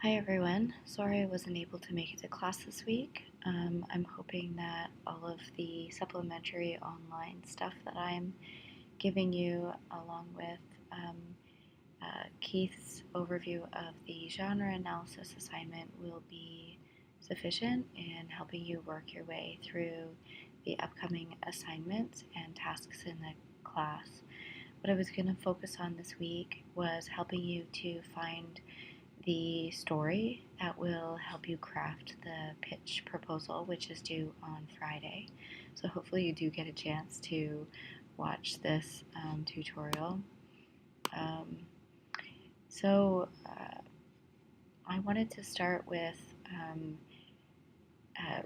Hi everyone. Sorry I wasn't able to make it to class this week. I'm hoping that all of the supplementary online stuff that I'm giving you, along with um, Keith's overview of the genre analysis assignment, will be sufficient in helping you work your way through the upcoming assignments and tasks in the class. What I was going to focus on this week was helping you to find the story that will help you craft the pitch proposal, which is due on Friday. So hopefully you do get a chance to watch this tutorial. Um, I wanted to start with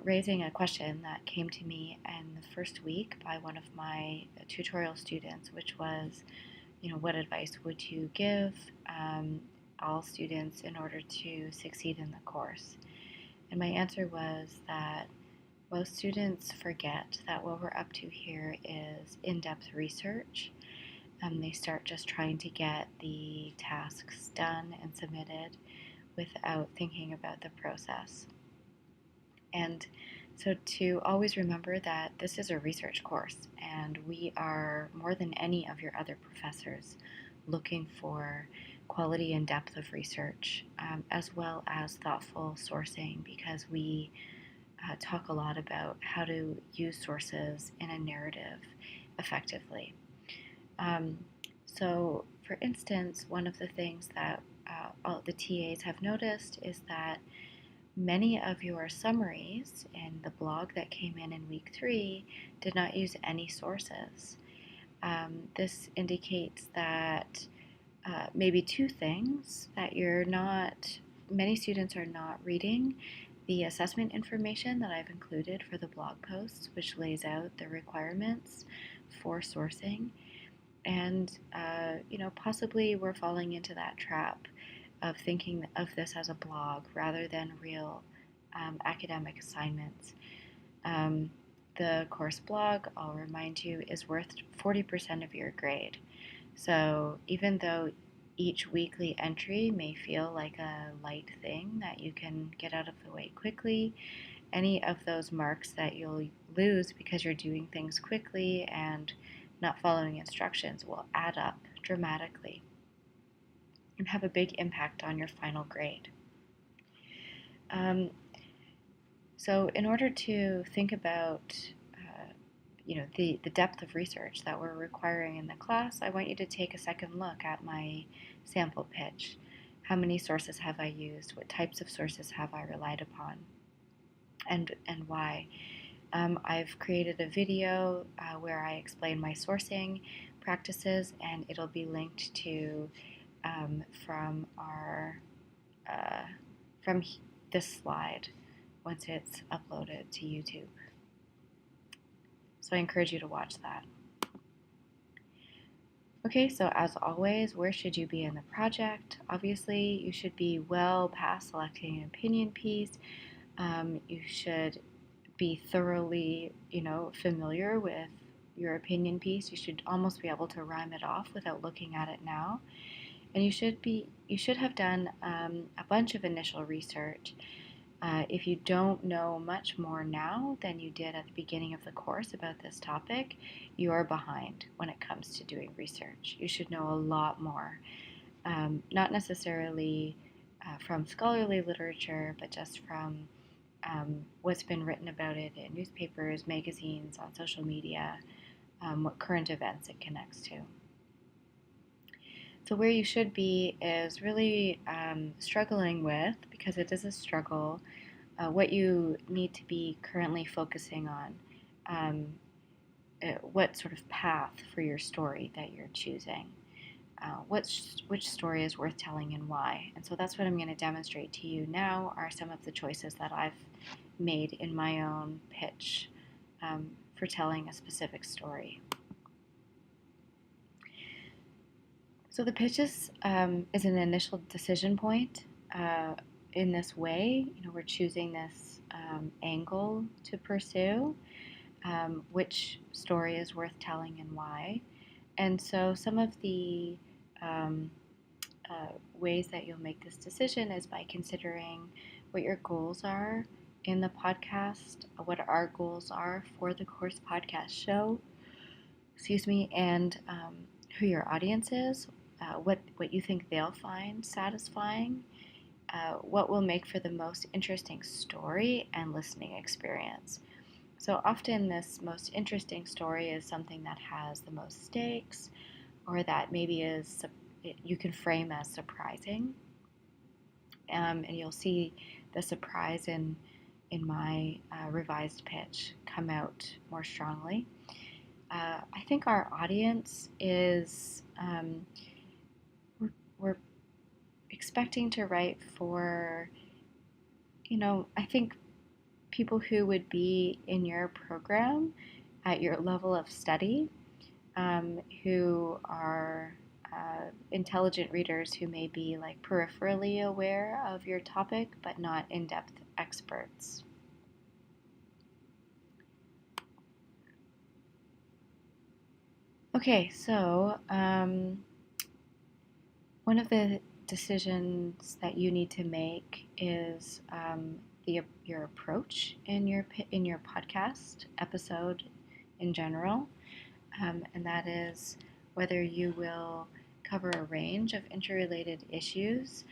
raising a question that came to me in the first week by one of my tutorial students, which was, what advice would you give all students in order to succeed in the course? And my answer was that most students forget that what we're up to here is in-depth research. They start just trying to get the tasks done and submitted without thinking about the process. And so to always remember that this is a research course, and we are, more than any of your other professors, looking for quality and depth of research, as well as thoughtful sourcing, because we talk a lot about how to use sources in a narrative effectively. Um, so, for instance, one of the things that all the TAs have noticed is that many of your summaries in the blog that came in week 3 did not use any sources. This indicates that maybe two things: that many students are not reading the assessment information that I've included for the blog posts, which lays out the requirements for sourcing, and possibly we're falling into that trap of thinking of this as a blog rather than real academic assignments. Um, the course blog, I'll remind you, is worth 40% of your grade. So even though each weekly entry may feel like a light thing that you can get out of the way quickly, any of those marks that you'll lose because you're doing things quickly and not following instructions will add up dramatically and have a big impact on your final grade. Um, so in order to think about the depth of research that we're requiring in the class, I want you to take a second look at my sample pitch. How many sources have I used? What types of sources have I relied upon? And why? I've created a video where I explain my sourcing practices, and it'll be linked to from our from this slide once it's uploaded to YouTube. So I encourage you to watch that. Okay, so as always, where should you be in the project? Obviously, you should be well past selecting an opinion piece. You should be thoroughly, familiar with your opinion piece. You should almost be able to rhyme it off without looking at it now. And you should have done a bunch of initial research. If you don't know much more now than you did at the beginning of the course about this topic, you are behind when it comes to doing research. You should know a lot more, not necessarily from scholarly literature, but just from what's been written about it in newspapers, magazines, on social media, what current events it connects to. So where you should be is really struggling with, because it is a struggle, what you need to be currently focusing on, what sort of path for your story that you're choosing, which story is worth telling and why. And so that's what I'm going to demonstrate to you now are some of the choices that I've made in my own pitch for telling a specific story. So the pitch is an initial decision point. In this way, we're choosing this angle to pursue, which story is worth telling and why. And so some of the ways that you'll make this decision is by considering what your goals are in the podcast, what our goals are for the course podcast show, and who your audience is, what you think they'll find satisfying, what will make for the most interesting story and listening experience. So often this most interesting story is something that has the most stakes, or that maybe you can frame as surprising. And you'll see the surprise in my revised pitch come out more strongly. I think our audience is we're expecting to write for, I think people who would be in your program at your level of study, who are intelligent readers who may be like peripherally aware of your topic but not in-depth experts. Okay, so one of the decisions that you need to make is your approach in your podcast episode in general, and that is whether you will cover a range of interrelated issues,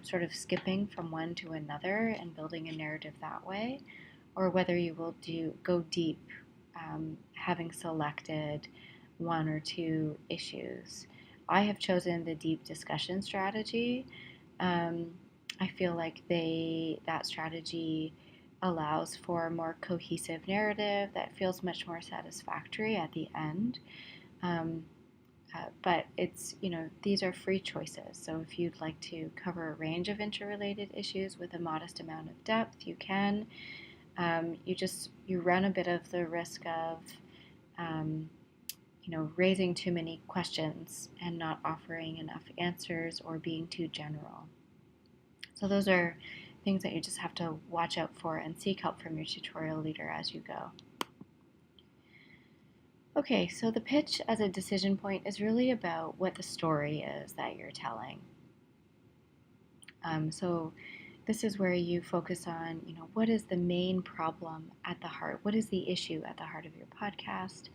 sort of skipping from one to another and building a narrative that way, or whether you will go deep, having selected one or two issues. I have chosen the deep discussion strategy. I feel like that strategy allows for a more cohesive narrative that feels much more satisfactory at the end. But it's, these are free choices. So if you'd like to cover a range of interrelated issues with a modest amount of depth, you can. You run a bit of the risk of raising too many questions and not offering enough answers or being too general. So those are things that you just have to watch out for and seek help from your tutorial leader as you go. Okay, so the pitch as a decision point is really about what the story is that you're telling. So this is where you focus on, what is the main problem at the heart? What is the issue at the heart of your podcast?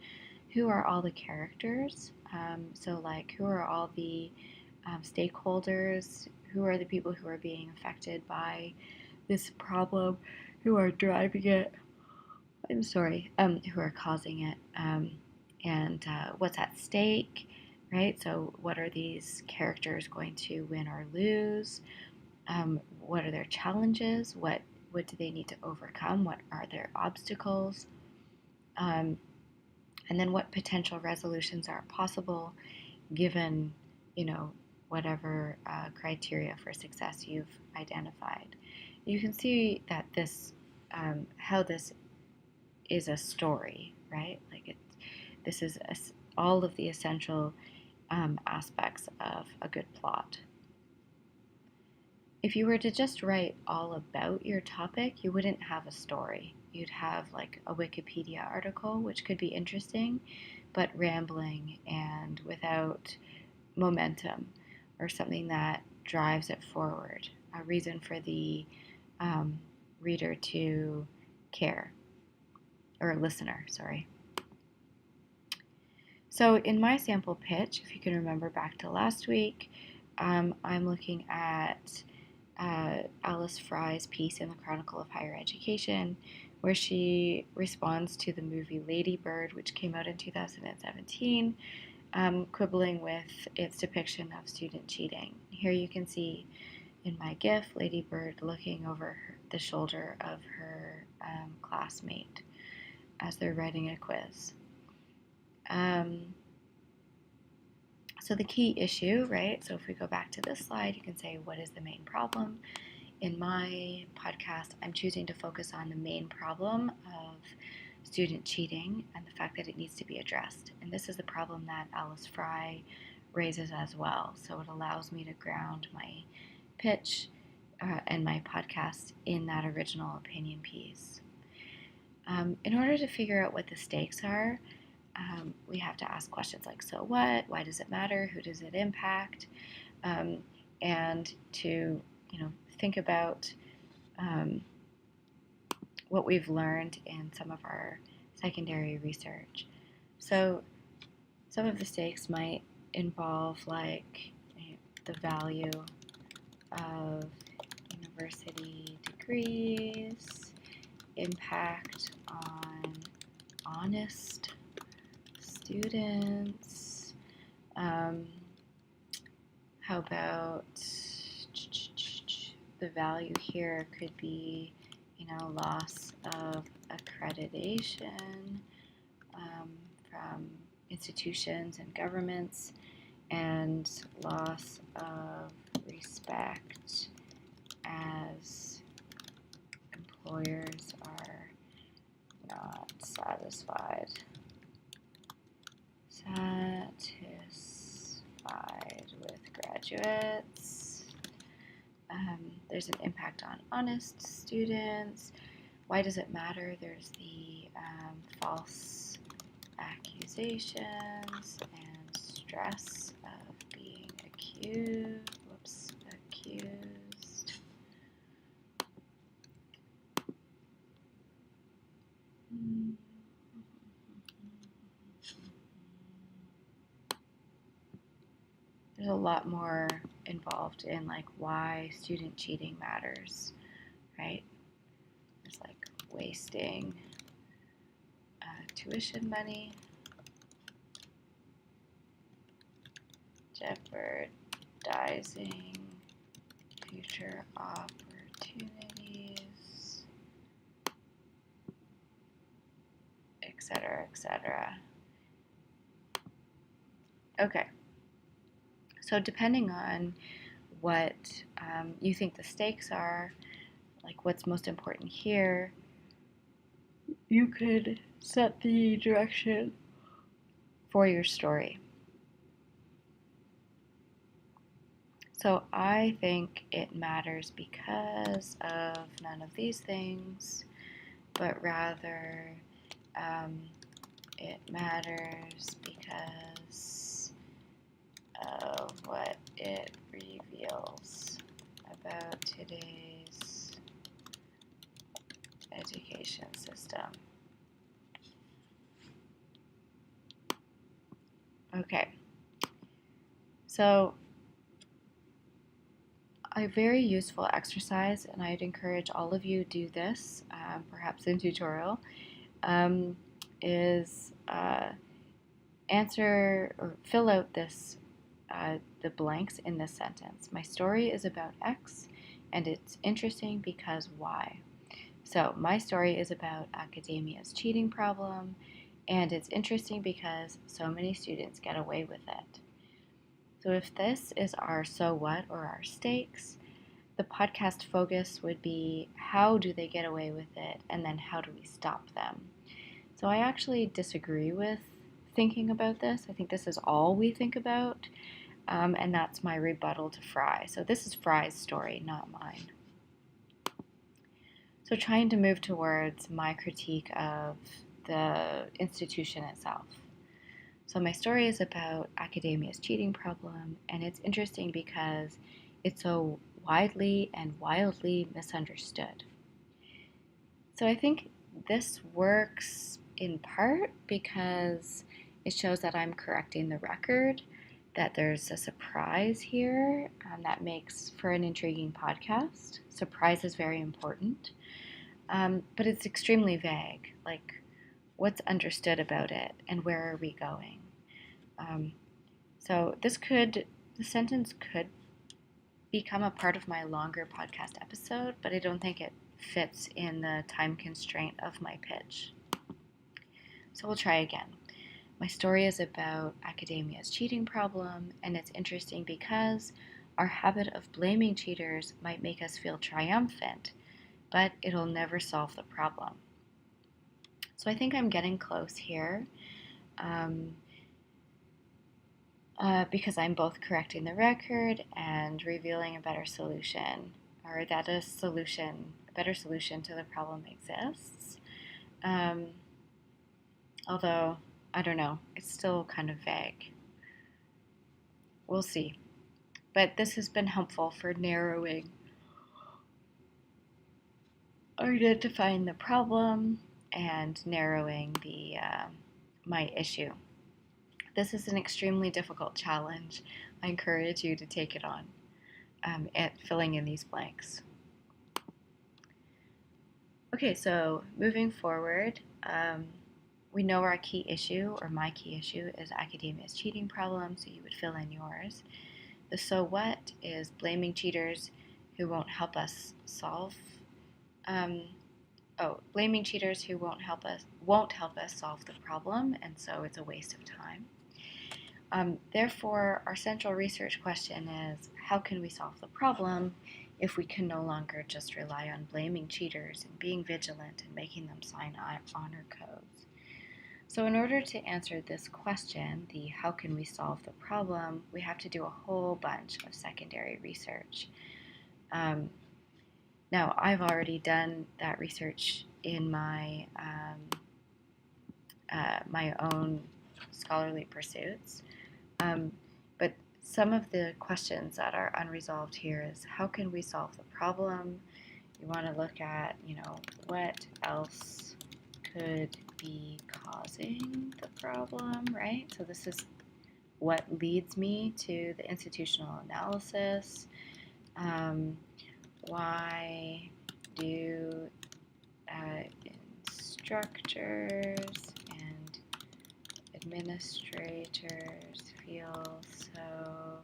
Who are all the characters? Who are all the stakeholders? Who are the people who are being affected by this problem? Who are driving it? Who are causing it? And what's at stake, right? So what are these characters going to win or lose? What are their challenges? What do they need to overcome? What are their obstacles? And then what potential resolutions are possible given, whatever criteria for success you've identified. You can see that how this is a story, right? This is all of the essential aspects of a good plot. If you were to just write all about your topic, you wouldn't have a story. You'd have like a Wikipedia article, which could be interesting, but rambling and without momentum or something that drives it forward, a reason for the reader to care, or listener, sorry. So in my sample pitch, if you can remember back to last week, I'm looking at Alice Fry's piece in the Chronicle of Higher Education, where she responds to the movie Lady Bird, which came out in 2017, quibbling with its depiction of student cheating. Here you can see in my GIF Lady Bird looking over the shoulder of her classmate as they're writing a quiz. So the key issue, right? So if we go back to this slide, you can say, what is the main problem? In my podcast, I'm choosing to focus on the main problem of student cheating and the fact that it needs to be addressed. And this is the problem that Alice Fry raises as well. So it allows me to ground my pitch and my podcast in that original opinion piece. In order to figure out what the stakes are, we have to ask questions like, so what? Why does it matter? Who does it impact? and to, think about what we've learned in some of our secondary research. So some of the stakes might involve like the value of university degrees, impact on honest students. How about the value here could be, loss of accreditation from institutions and governments, and loss of respect as employers are not satisfied with graduates. There's an impact on honest students. Why does it matter? There's the false accusations and stress of being accused. There's a lot more involved in like why student cheating matters, right? There's like wasting tuition money, jeopardizing future opportunities, etc., etc. Okay. So depending on what you think the stakes are, like what's most important here, you could set the direction for your story. So I think it matters because of none of these things, but rather it matters because of what it reveals about today's education system. Okay, so a very useful exercise, and I'd encourage all of you to do this, perhaps in tutorial, is answer or fill out this the blanks in this sentence. My story is about X, and it's interesting because Y. So my story is about academia's cheating problem, and it's interesting because so many students get away with it. So if this is our so what or our stakes, the podcast focus would be how do they get away with it, and then how do we stop them? So I actually disagree with thinking about this. I think this is all we think about, and that's my rebuttal to Fry. So this is Fry's story, not mine. So trying to move towards my critique of the institution itself. So my story is about academia's cheating problem, and it's interesting because it's so widely and wildly misunderstood. So I think this works in part because it shows that I'm correcting the record, that there's a surprise here that makes for an intriguing podcast. Surprise is very important, but it's extremely vague. Like, what's understood about it and where are we going? So the sentence could become a part of my longer podcast episode, but I don't think it fits in the time constraint of my pitch. So we'll try again. My story is about academia's cheating problem, and it's interesting because our habit of blaming cheaters might make us feel triumphant, but it'll never solve the problem. So I think I'm getting close here. Because I'm both correcting the record and revealing a better solution, or that a better solution to the problem exists. Although, I don't know, it's still kind of vague. We'll see. But this has been helpful for narrowing or identifying the problem and narrowing my issue. This is an extremely difficult challenge. I encourage you to take it on at filling in these blanks. Okay, so moving forward, we know our key issue, or my key issue, is academia's cheating problem, so you would fill in yours. The so what is blaming cheaters who won't help us solve. Blaming cheaters who won't help us solve the problem, and so it's a waste of time. Therefore, our central research question is, how can we solve the problem if we can no longer just rely on blaming cheaters and being vigilant and making them sign honor codes? So in order to answer this question, the how can we solve the problem, we have to do a whole bunch of secondary research. Now, I've already done that research in my my own scholarly pursuits. But some of the questions that are unresolved here is, how can we solve the problem? You want to look at, what else could be causing the problem, right? So this is what leads me to the institutional analysis. Why do instructors and administrators feel so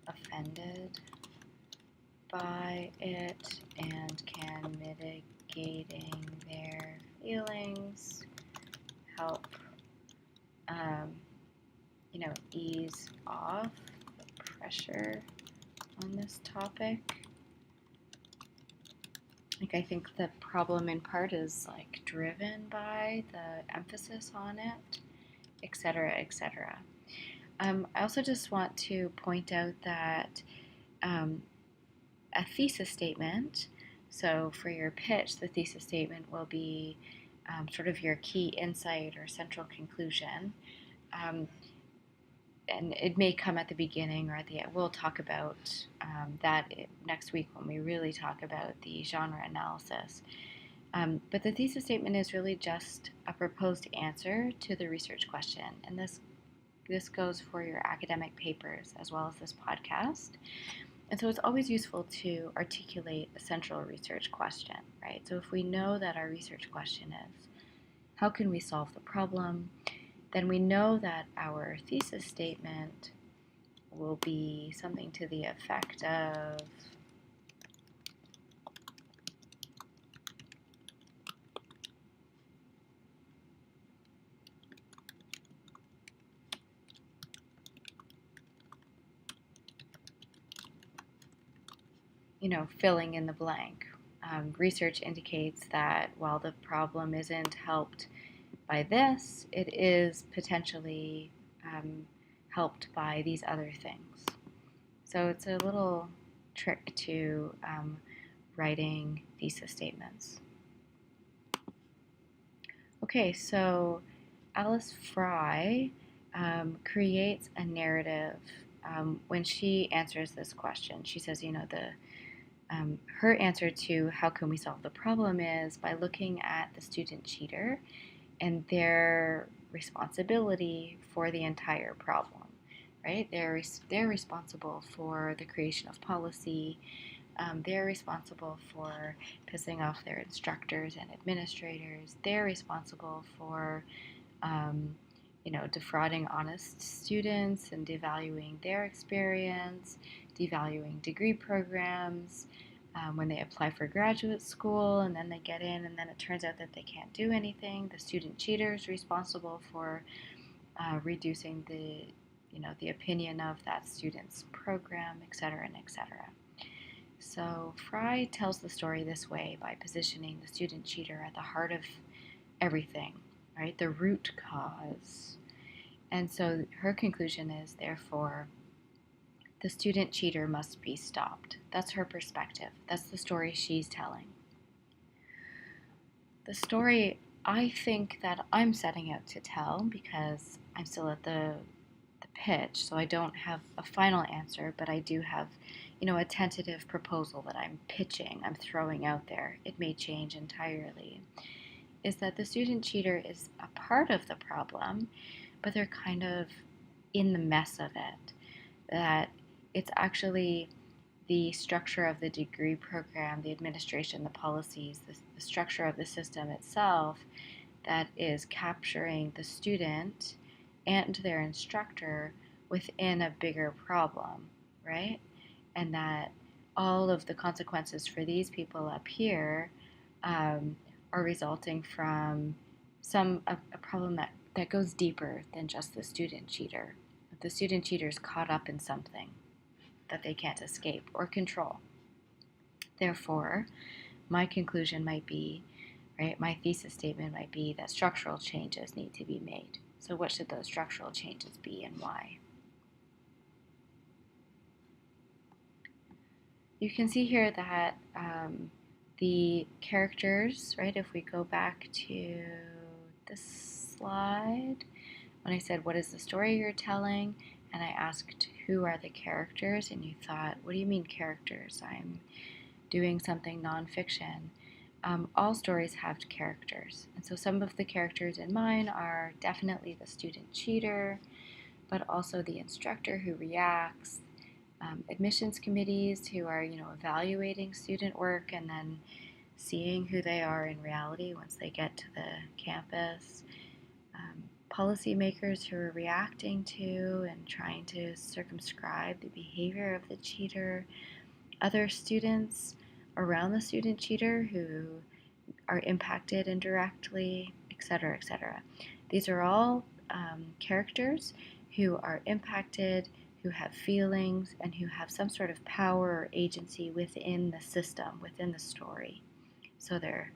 offended by it, and can mitigating their feelings help ease off the pressure on this topic? I think the problem in part is driven by the emphasis on it, etc., etc. I also just want to point out that a thesis statement, so for your pitch, the thesis statement will be sort of your key insight or central conclusion. And it may come at the beginning or at the end. We'll talk about that next week when we really talk about the genre analysis. But the thesis statement is really just a proposed answer to the research question. And this goes for your academic papers as well as this podcast. And so it's always useful to articulate a central research question, right? So if we know that our research question is, how can we solve the problem? Then we know that our thesis statement will be something to the effect of, filling in the blank. Research indicates that while the problem isn't helped by this, it is potentially helped by these other things. So it's a little trick to writing thesis statements. Okay, so Alice Fry creates a narrative when she answers this question. She says, her answer to how can we solve the problem is by looking at the student cheater and their responsibility for the entire problem, right? They're responsible for the creation of policy. They're responsible for pissing off their instructors and administrators. They're responsible for, defrauding honest students and devaluing their experience, devaluing degree programs. When they apply for graduate school and then they get in and then it turns out that they can't do anything, the student cheater is responsible for reducing the opinion of that student's program, etc., and etc. So Fry tells the story this way by positioning the student cheater at the heart of everything, right? The root cause. And so her conclusion is, therefore, the student cheater must be stopped. That's her perspective. That's the story she's telling. The story I think that I'm setting out to tell, because I'm still at the pitch, so I don't have a final answer, but I do have, a tentative proposal that I'm pitching, I'm throwing out there. It may change entirely. Is that the student cheater is a part of the problem, but they're kind of in the mess of it. That it's actually the structure of the degree program, the administration, the policies, the structure of the system itself that is capturing the student and their instructor within a bigger problem, right? And that all of the consequences for these people up here are resulting from a problem that goes deeper than just the student cheater. The student cheater is caught up in something that they can't escape or control. Therefore, my conclusion might be, right, my thesis statement might be that structural changes need to be made. So what should those structural changes be and why? You can see here that the characters, right, if we go back to this slide, when I said, what is the story you're telling? And I asked, who are the characters? And you thought, what do you mean characters? I'm doing something nonfiction. All stories have characters. And so some of the characters in mine are definitely the student cheater, but also the instructor who reacts, admissions committees who are, evaluating student work and then seeing who they are in reality once they get to the campus, policymakers who are reacting to and trying to circumscribe the behavior of the cheater, other students around the student cheater who are impacted indirectly, etc., etc. These are all characters who are impacted, who have feelings, and who have some sort of power or agency within the system, within the story. So they're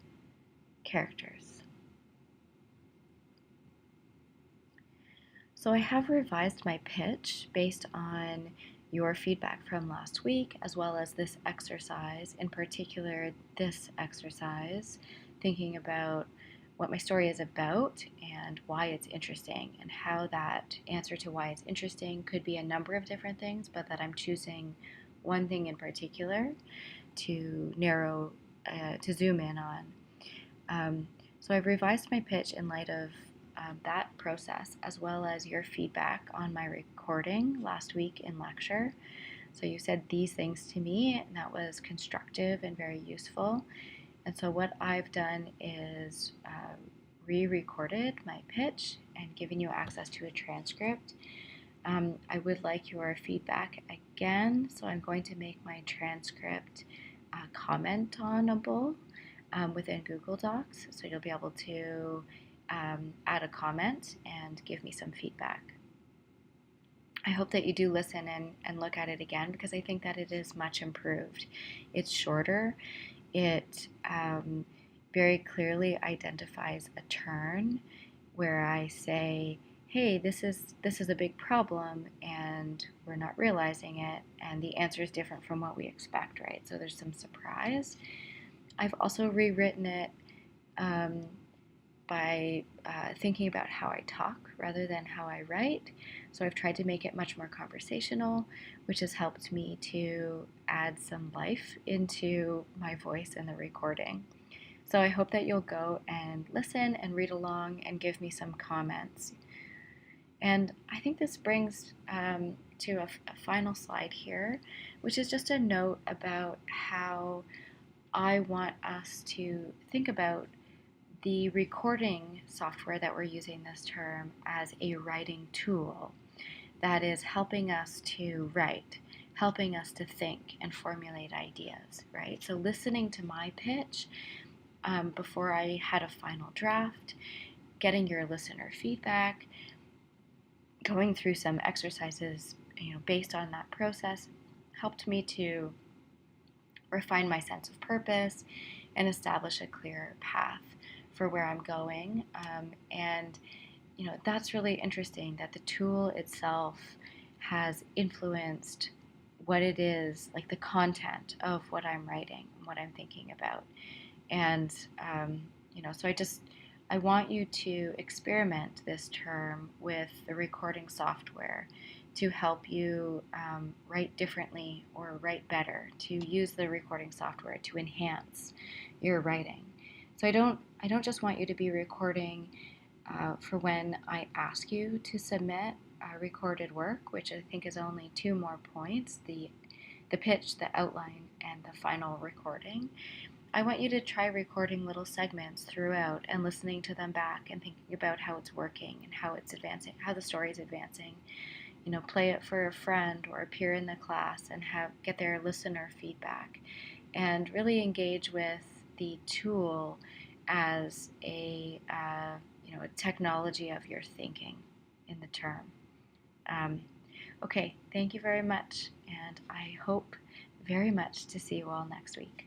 characters. So I have revised my pitch based on your feedback from last week, as well as this exercise, in particular this exercise, thinking about what my story is about and why it's interesting, and how that answer to why it's interesting could be a number of different things, but that I'm choosing one thing in particular to narrow, to zoom in on. So I've revised my pitch in light of that process, as well as your feedback on my recording last week in lecture. So you said these things to me, and that was constructive and very useful. And so what I've done is re-recorded my pitch and given you access to a transcript. I would like your feedback again, so I'm going to make my transcript comment-onable within Google Docs, so you'll be able to add a comment and give me some feedback. I hope that you do listen and look at it again, because I think that it is much improved. It's shorter. It very clearly identifies a turn where I say, hey, this is a big problem and we're not realizing it, and the answer is different from what we expect, right? So there's some surprise. I've also rewritten it by thinking about how I talk rather than how I write. So I've tried to make it much more conversational, which has helped me to add some life into my voice in the recording. So I hope that you'll go and listen and read along and give me some comments. And I think this brings to a final slide here, which is just a note about how I want us to think about the recording software that we're using this term as a writing tool that is helping us to write, helping us to think and formulate ideas, right? So listening to my pitch before I had a final draft, getting your listener feedback, going through some exercises, based on that process, helped me to refine my sense of purpose and establish a clear path for where I'm going. And that's really interesting that the tool itself has influenced what it is, like the content of what I'm writing, what I'm thinking about. And, so I want you to experiment this term with the recording software to help you write differently or write better, to use the recording software to enhance your writing. So I don't just want you to be recording for when I ask you to submit recorded work, which I think is only 2 more points, the pitch, the outline, and the final recording. I want you to try recording little segments throughout and listening to them back and thinking about how it's working and how it's advancing, how the story is advancing. Play it for a friend or appear in the class and get their listener feedback, and really engage with the tool as a technology of your thinking in the term. Okay, thank you very much, and I hope very much to see you all next week.